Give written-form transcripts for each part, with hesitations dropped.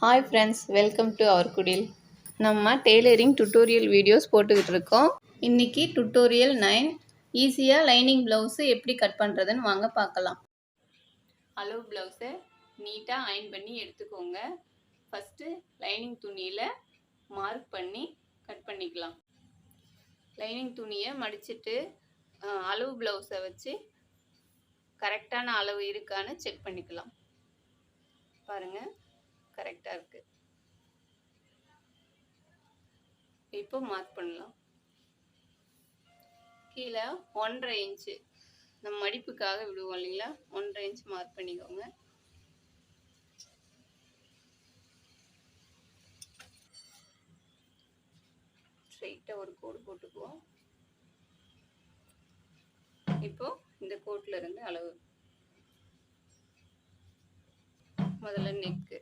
Hi friends, welcome to our kudil. நம்ம tailoring tutorial videos போட்டுக்கிட்டு இருக்கோம். இன்னைக்கு டுட்டோரியல் 9 ஈஸியாக லைனிங் ப்ளவுஸு எப்படி கட் பண்ணுறதுன்னு வாங்க பார்க்கலாம். அளவு ப்ளவுஸை நீட்டாக அயன் பண்ணி எடுத்துக்கோங்க. ஃபஸ்ட்டு லைனிங் துணியில் மார்க் பண்ணி கட் பண்ணிக்கலாம். லைனிங் துணியை மடிச்சுட்டு அளவு ப்ளவுஸை வச்சு கரெக்டான அளவு இருக்கான்னு செக் பண்ணிக்கலாம். பாருங்கள், கரெக்டாக இருக்குது. இப்போ மார்க் பண்ணலாம். கீழே 1.5 இன்ச்சு நம்ம மடிப்புக்காக விடுவோம் இல்லைங்களா, 1.5 இன்ச் மார்க் பண்ணிக்கோங்க. ஸ்ட்ரைட்டாக ஒரு கோடு போட்டுக்குவோம். இப்போ இந்த கோட்டில் இருந்து அளவு முதல்ல neck,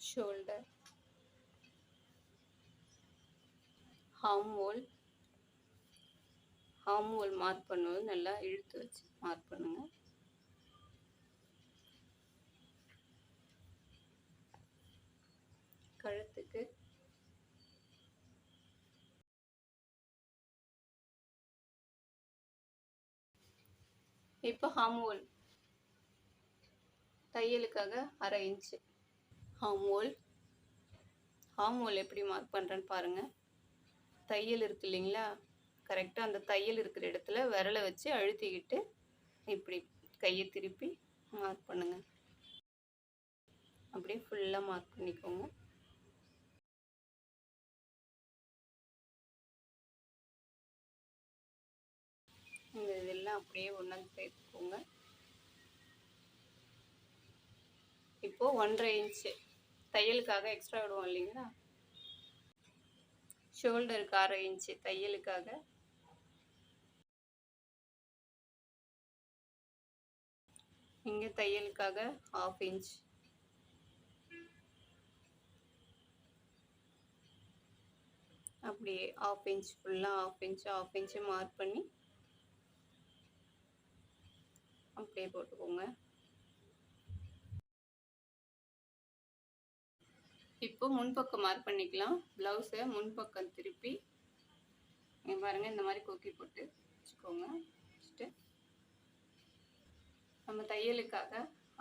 shoulder, arm whole mark பண்ணுவது நல்லா இழுத்து வச்சு மார்க் பண்ணுங்க. கழுத்துக்கு இப்போ ஆர்ம் தையலுக்காக 1/2 இன்ச்சு ஆர்ம் ஹோல் எப்படி மார்க் பண்ணுறேன்னு பாருங்கள். தையல் இருக்கு இல்லைங்களா, கரெக்டாக அந்த தையல் இருக்கிற இடத்துல விரலை வச்சு அழுத்திக்கிட்டு இப்படி கையை திருப்பி மார்க் பண்ணுங்க. அப்படியே ஃபுல்லாக மார்க் பண்ணிக்கோங்க. இந்த இதெல்லாம் அப்படியே ஒன்றா சேர்த்துக்கோங்க. இப்போ 1.5 இன்ச்சு தையலுக்காக எக்ஸ்ட்ரா விடுவோம் இல்லைங்களா, ஷோல்டருக்கு 1/2 இன்ச்சு தையலுக்காக, இங்கே தையலுக்காக 1/2 இன்ச், அப்படியே 1/2 இன்ச் ஃபுல்லாக 1/2 இன்ச்சு மார்க் பண்ணி அப்படியே போட்டுக்கோங்க. இப்போ முன்பக்கம் மார்க் பண்ணிக்கலாம். ப்ளவுஸை முன்பக்கம் திருப்பி பாருங்கள், இந்த மாதிரி கொக்கி போட்டு வச்சுக்கோங்க. வச்சுட்டு நம்ம தையலுக்காக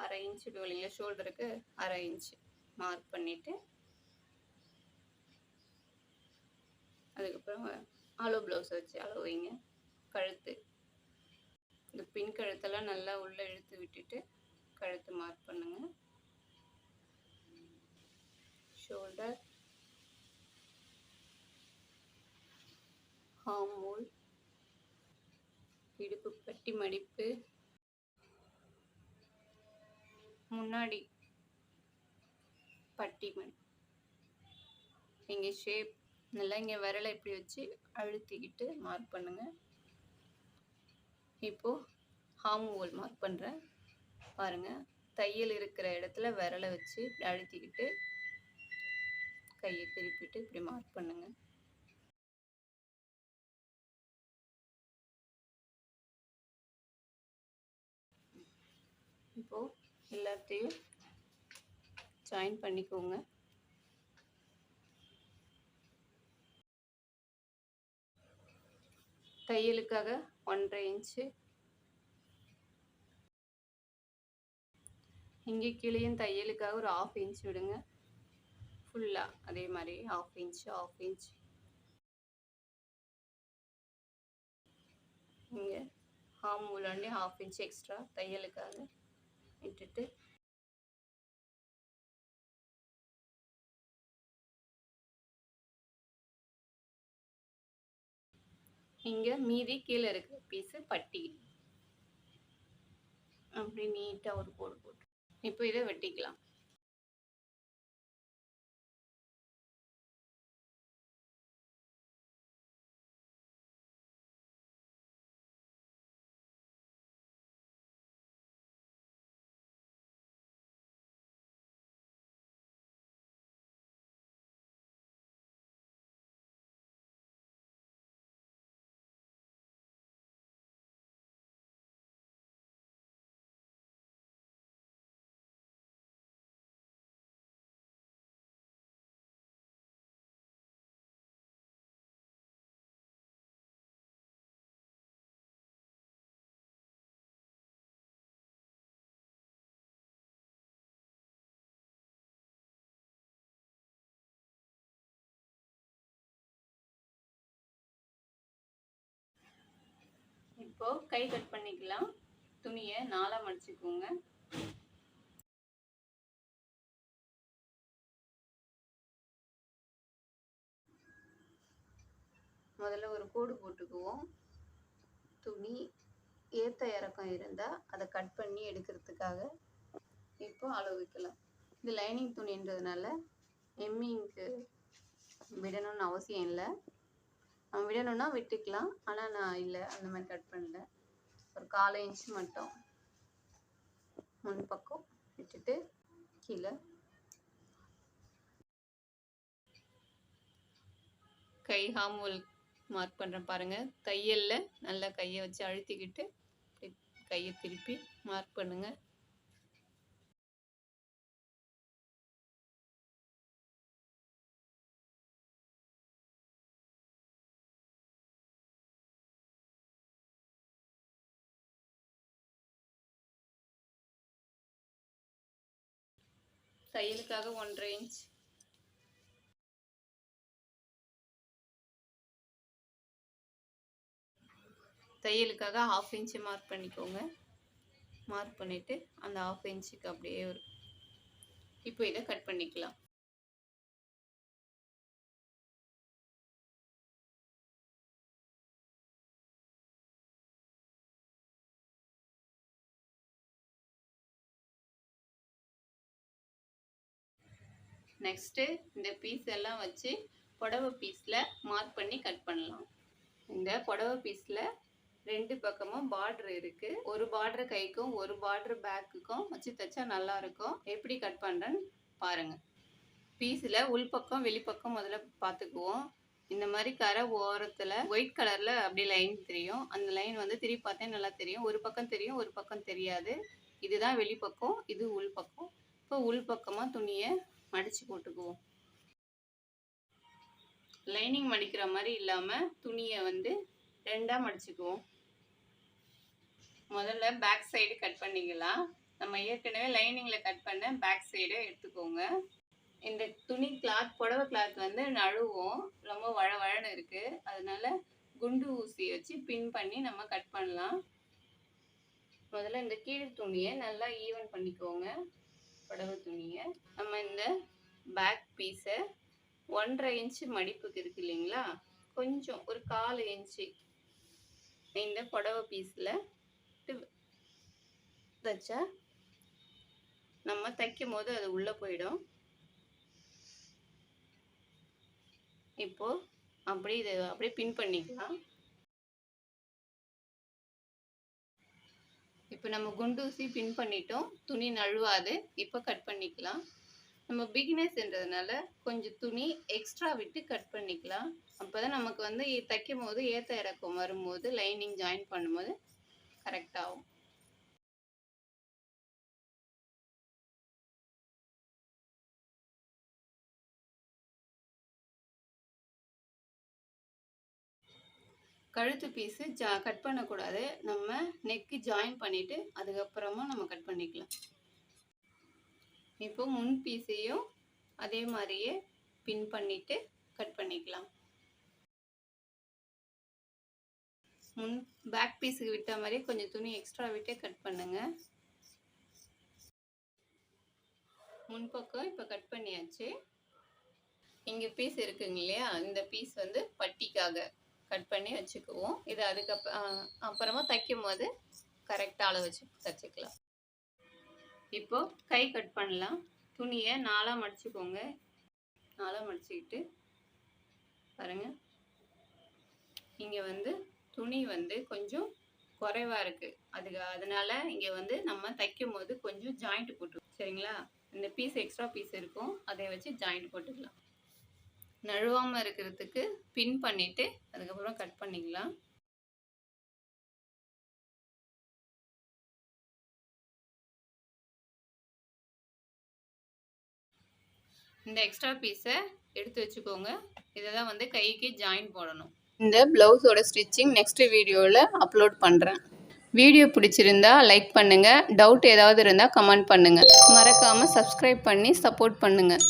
1/2 இன்ச்சு விடுவோம் இல்லைங்களா, ஷோல்டருக்கு 1/2 இன்ச்சு மார்க் பண்ணிவிட்டு அதுக்கப்புறம் அளவு ப்ளவுஸை வச்சு அளவு வைங்க. கழுத்து, இந்த பின் கழுத்தெல்லாம் நல்லா உள்ளே இழுத்து விட்டுட்டு கழுத்து மார்க் பண்ணுங்க. ஷோல்டர், ஆர்ம் ஹோல், இடுப்பு பட்டி மடிப்பு, முன்னாடி பட்டி மடிப்பு, இங்கே ஷேப் நல்லா இங்கே விரலை இப்படி வச்சு அழுத்திக்கிட்டு மார்க் பண்ணுங்க. இப்போது ஆர்ம் ஹோல் மார்க் பண்ணுறேன் பாருங்கள். தையல் இருக்கிற இடத்துல விரலை வச்சு அழுத்திக்கிட்டு கையை திருப்பிட்டு இப்படி மார்க் பண்ணுங்க. இப்போது எல்லாத்தையும் ஜாயின் பண்ணிக்கோங்க. தையலுக்காக 1.5 இன்ச்சு, இங்கே கீழேயும் தையலுக்காக ஒரு 1/2 இன்ச் விடுங்க. ஃபுல்லாக அதே மாதிரி 1/2 இன்ச். இங்கே ஆர்ம் ஹோலாண்டி 1/2 இன்ச் எக்ஸ்ட்ரா தையலுக்காக விட்டுட்டு இங்கே மீதி கீழே இருக்கிற பீஸு பட்டி அப்படி நீட்டாக ஒரு கோடு போட்டு இப்போ இதை வெட்டிக்கலாம். இப்போது கை கட் பண்ணிக்கலாம். துணியை 4ஆக மடிச்சுக்கோங்க. முதல்ல ஒரு கோடு போட்டுக்குவோம். துணி ஏற்ற இறக்கம் இருந்தால் அதை கட் பண்ணி எடுக்கிறதுக்காக இப்போ அளவு வைக்கலாம். இது லைனிங் துணின்றதுனால எம்மிங்க்கு விடணும்னு அவசியம் இல்லை. நம்ம விடணும்னா விட்டுக்கலாம், ஆனால் நான் இல்லை, அந்த மாதிரி கட் பண்ணல. ஒரு 1/4 இன்ச் மட்டும் முன் பக்கம் விட்டுட்டு கீழே கை ஹார்மோல் மார்க் பண்ணுறேன் பாருங்கள். தையலில் நல்லா கையை வச்சு அழுத்திக்கிட்டு கையை திருப்பி மார்க் பண்ணுங்கள். தையலுக்காக 1/2 இன்ச், தையலுக்காக 1/2 இன்ச்சு மார்க் பண்ணிக்கோங்க. மார்க் பண்ணிவிட்டு அந்த 1/2 இன்ச்சுக்கு அப்படியே இப்போ இதை கட் பண்ணிக்கலாம். நெக்ஸ்ட்டு இந்த பீஸ் எல்லாம் வச்சு புடவை பீஸில் மார்க் பண்ணி கட் பண்ணலாம். இந்த புடவை பீஸில் 2 பக்கமும் பார்டர் இருக்குது. ஒரு பார்டர் கைக்கும் ஒரு பார்டர் பேக்குக்கும் வச்சு தைச்சா நல்லாயிருக்கும். எப்படி கட் பண்ணுறேன்னு பாருங்கள். பீஸில் உள்பக்கம் வெளிப்பக்கம் முதல்ல பார்த்துக்குவோம். இந்த மாதிரி கரை ஓரத்தில் ஒயிட் கலரில் அப்படியே லைன் தெரியும். அந்த லைன் வந்து திருப்பி பார்த்தா நல்லா தெரியும். ஒரு பக்கம் தெரியும், ஒரு பக்கம் தெரியாது. இதுதான் வெளிப்பக்கம், இது உள்பக்கம். இப்போ உள்பக்கமாக துணியை மடித்து போட்டுக்குவோம். லைனிங் மடிக்கிற மாதிரி இல்லாமல் துணியை வந்து 2ஆக மடிச்சுக்குவோம். முதல்ல பேக் சைடு கட் பண்ணிக்கலாம். நம்ம ஏற்கனவே லைனிங்கில் கட் பண்ண பேக் சைடை எடுத்துக்கோங்க. இந்த துணி கிளாத், புடவை கிளாத் வந்து நழுவும், ரொம்ப வழவழன்னு இருக்குது. அதனால குண்டு ஊசி வச்சு பின் பண்ணி நம்ம கட் பண்ணலாம். முதல்ல இந்த கீழ் துணியை நல்லா ஈவன் பண்ணிக்கோங்க. புடவை துணியை நம்ம இந்த பேக் பீஸை 1/2 இன்ச்சு மடிப்புக்கு இருக்கு இல்லைங்களா, கொஞ்சம் ஒரு 1/4 இன்ச்சு இந்த புடவை பீஸில் தைச்சா நம்ம தைக்கும் போது அது உள்ளே போயிடும். இப்போ அப்படி இதை அப்படியே பின் பண்ணிக்கலாம். இப்போ நம்ம குண்டூசி பின் பண்ணிட்டோம், துணி நழுவாது. இப்போ கட் பண்ணிக்கலாம். நம்ம பிகினர்ஸ்ன்றதுனால கொஞ்சம் துணி எக்ஸ்ட்ரா விட்டு கட் பண்ணிக்கலாம். அப்போ தான் நமக்கு வந்து தைக்கும் போது ஏற்ற இறக்கம் வரும்போது லைனிங் ஜாயின் பண்ணும்போது கரெக்டாகும். கழுத்து பீஸு கட் பண்ணக்கூடாது. நம்ம நெக்கு ஜாயின் பண்ணிவிட்டு அதுக்கப்புறமா நம்ம கட் பண்ணிக்கலாம். இப்போ முன் பீஸையும் அதே மாதிரியே பின் பண்ணிவிட்டு கட் பண்ணிக்கலாம். முன் பேக் பீஸுக்கு விட்ட மாதிரி கொஞ்சம் துணி எக்ஸ்ட்ரா விட்டு கட் பண்ணுங்க. முன்பக்கம் இப்போ கட் பண்ணியாச்சு. இங்கே பீஸ் இருக்குங்க இல்லையா, இந்த பீஸ் வந்து பட்டிக்காக கட் பண்ணி வச்சுக்குவோம். இது அப்புறமா தைக்கும் போது கரெக்டாக அளவு வச்சு தைச்சிக்கலாம். இப்போ கை கட் பண்ணலாம். துணியை 4ஆக மடிச்சுக்கோங்க. 4ஆக மடிச்சுக்கிட்டு பாருங்க, இங்கே வந்து துணி வந்து கொஞ்சம் குறைவாக இருக்குது. அதனால இங்கே வந்து நம்ம தைக்கும் போது கொஞ்சம் ஜாயிண்ட் போட்டு, சரிங்களா, இந்த பீஸ் எக்ஸ்ட்ரா பீஸ் இருக்கும், அதை வச்சு ஜாயிண்ட் போட்டுக்கலாம். நழுவாமல் இருக்கிறதுக்கு பின் பண்ணிவிட்டு அதுக்கப்புறம் கட் பண்ணிக்கலாம். இந்த எக்ஸ்ட்ரா பீஸை எடுத்து வச்சுக்கோங்க. இதை தான் வந்து கைக்கு ஜாயின் போடணும். இந்த ப்ளவுஸோட ஸ்டிச்சிங் நெக்ஸ்ட் வீடியோவில் அப்லோட் பண்ணுறேன். வீடியோ பிடிச்சிருந்தா லைக் பண்ணுங்கள். டவுட் ஏதாவது இருந்தால் கமெண்ட் பண்ணுங்கள். மறக்காமல் சப்ஸ்கிரைப் பண்ணி சப்போர்ட் பண்ணுங்கள்.